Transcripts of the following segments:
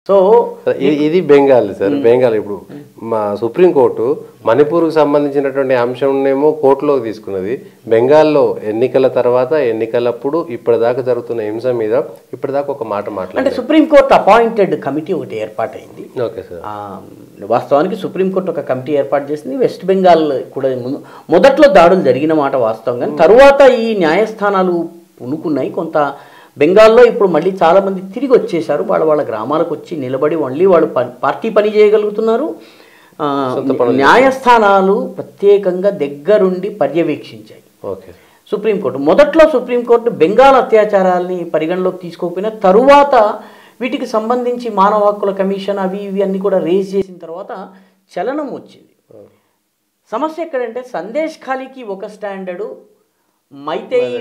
So ఇది Bengal sir. Bengal ఇప్పుడు మా సుప్రీంకోర్టు మణిపూర్కు సంబంధించినటువంటి అంశంనేమో కోర్టులోకి తీసుకున్నది. బెంగాల్లో ఎన్నికల తర్వాత ఎన్నికలప్పుడు ఇప్పటిదాకా జరుగుతున్న హింస మీద ఇప్పటిదాకా ఒక మాట మాట్లాడారు. అంటే సుప్రీంకోర్టు అపాయింటెడ్ కమిటీ ఒకటి ఏర్పాటైంది. Okay sir. వాస్తవానికి సుప్రీంకోర్టు ఒక కమిటీ ఏర్పాటు చేసింది. వెస్ట్ బెంగాల్ కూడా మొదట్లో దాడులు జరిగిన మాట వాస్తవం, కానీ తరువాత ఈ న్యాయస్థానాలు పునుకున్నాయి. కొంత బెంగాల్లో ఇప్పుడు మళ్ళీ చాలామంది తిరిగి వచ్చేసారు. వాళ్ళ గ్రామాలకు వచ్చి నిలబడి ఓన్లీ వాళ్ళు పార్టీ పని చేయగలుగుతున్నారు. న్యాయస్థానాలు ప్రత్యేకంగా దగ్గరుండి పర్యవేక్షించాయి సుప్రీంకోర్టు. మొదట్లో సుప్రీంకోర్టు బెంగాల్ అత్యాచారాలని పరిగణలోకి తీసుకోకపోయినా తరువాత వీటికి సంబంధించి మానవ హక్కుల కమిషన్ అవి ఇవి అన్నీ కూడా రేజ్ చేసిన తర్వాత చలనం వచ్చింది. సమస్య ఎక్కడంటే సందేశ్ ఖాళీకి ఒక స్టాండర్డు, మైతేయి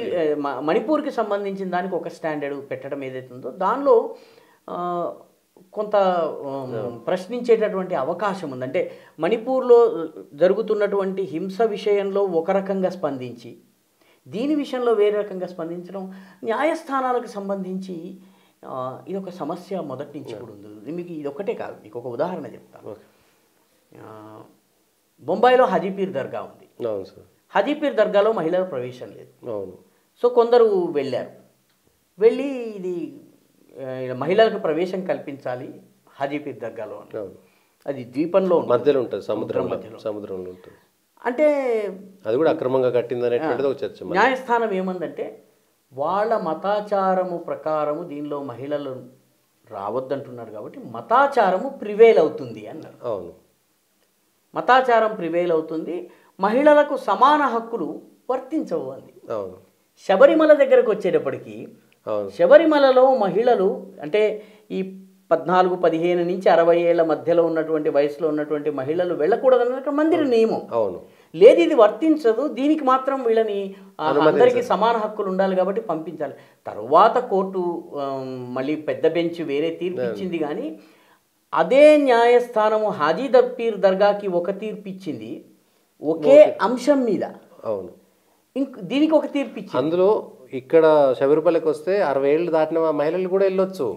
మణిపూర్కి సంబంధించిన దానికి ఒక స్టాండర్డు పెట్టడం ఏదైతుందో దానిలో కొంత ప్రశ్నించేటటువంటి అవకాశం ఉంది. అంటే మణిపూర్లో జరుగుతున్నటువంటి హింస విషయంలో ఒక రకంగా స్పందించి దీని విషయంలో వేరే రకంగా స్పందించడం న్యాయస్థానాలకు సంబంధించి ఇది ఒక సమస్య మొదటి నుంచి కూడా ఉంది. మీకు ఇది ఒక్కటే కాదు, మీకు ఒక ఉదాహరణ చెప్తాను. బొంబాయిలో హజీపీర్ దర్గా ఉంది. హజీపీర్ దర్గాలో మహిళల ప్రవేశం లేదు. సో కొందరు వెళ్ళారు. వెళ్ళి ఇది మహిళలకు ప్రవేశం కల్పించాలి హజీపీర్ దర్గాలో అని. అది ద్వీపంలో మధ్యలో ఉంటుంది, సముద్రంలో ఉంటుంది. అంటే అది కూడా అక్రమంగా కట్టిందనే ఒక చర్చ. న్యాయస్థానం ఏమందంటే వాళ్ళ మతాచారము ప్రకారము దీనిలో మహిళలు రావద్దంటున్నారు కాబట్టి మతాచారము ప్రివేల్ అవుతుంది అన్నారు. అవును, మతాచారం ప్రివేల్ అవుతుంది, మహిళలకు సమాన హక్కులు వర్తించవు అంది. శబరిమల దగ్గరకు వచ్చేటప్పటికి శబరిమలలో మహిళలు అంటే ఈ 14-15 నుంచి 60 ఏళ్ల మధ్యలో ఉన్నటువంటి వయసులో ఉన్నటువంటి మహిళలు వెళ్ళకూడదన్న మందిర నియమం. లేదు, ఇది వర్తించదు, దీనికి మాత్రం వీళ్ళని అందరికీ సమాన హక్కులు ఉండాలి కాబట్టి పంపించాలి. తరువాత కోర్టు మళ్ళీ పెద్ద బెంచ్ వేరే తీర్పు ఇచ్చింది. కానీ అదే న్యాయస్థానము హాజీపీర్ దర్గాకి ఒక తీర్పు ఇచ్చింది ఒకే అంశం మీద. అవును, దీనికి ఒక తీర్పు ఇచ్చింది. అందులో ఇక్కడ శబరిమలకి వస్తే 60 ఏళ్ళు దాటిన మహిళలు కూడా వెళ్ళవచ్చు.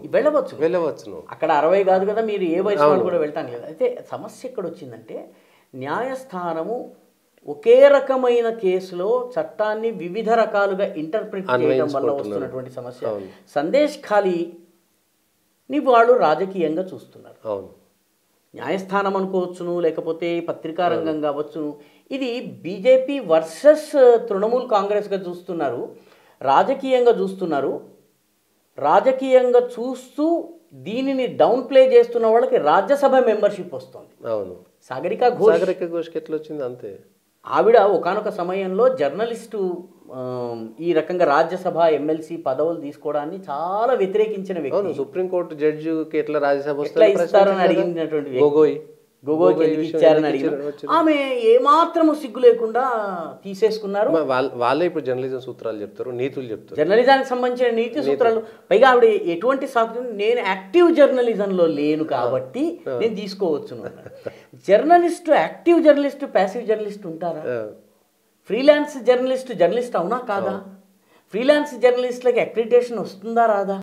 అక్కడ 60 కాదు కదా, మీరు ఏ వయసు వాళ్ళు కూడా వెళ్తాను లేదు. అయితే సమస్య ఎక్కడ వచ్చిందంటే న్యాయస్థానము ఒకే రకమైన కేసులో చట్టాన్ని వివిధ రకాలుగా ఇంటర్ప్రిట్ చేయడం వల్ల వస్తున్నటువంటి సమస్య. సందేశ్ ఖాళీని వాళ్ళు రాజకీయంగా చూస్తున్నారు. న్యాయస్థానం అనుకోవచ్చును, లేకపోతే పత్రికా రంగం కావచ్చును. ఇది బీజేపీ వర్సెస్ తృణమూల్ కాంగ్రెస్గా చూస్తున్నారు, రాజకీయంగా చూస్తున్నారు. రాజకీయంగా చూస్తూ దీనిని డౌన్ ప్లే చేస్తున్న వాళ్ళకి రాజ్యసభ మెంబర్షిప్ వస్తుంది. సాగరికా ఘోష్కి ఎట్లా వచ్చింది అంతే. ఆవిడ ఒకానొక సమయంలో జర్నలిస్టు ఈ రకంగా రాజ్యసభ ఎమ్మెల్సీ పదవులు తీసుకోవడాన్ని చాలా వ్యతిరేకించిన వ్యక్తి. సుప్రీంకోర్టు జడ్జికి ఎట్లా రాజ్యసభ ఇస్తారని అడిగినటువంటి గొగోయ్కి ఇచ్చారని అడిగిన ఆమె ఏమాత్రము సిగ్గు లేకుండా తీసేసుకున్నారు. వాళ్ళే ఇప్పుడు జర్నలిజం సూత్రాలు చెప్తారు, నీతులు చెప్తారు, జర్నలిజానికి సంబంధించిన నీతి సూత్రాలు. పైగా ఆవిడ ఎటువంటి సాక్ష్యం, నేను యాక్టివ్ జర్నలిజంలో లేను కాబట్టి నేను తీసుకోవచ్చు. Journalist active journalist passive journalist ఉంటారా? ఫ్రీలాన్స్ జర్నలిస్ట్ అవునా కాదా? ఫ్రీలాన్స్ జర్నలిస్టులకి అక్రిడిటేషన్ వస్తుందా రాదా?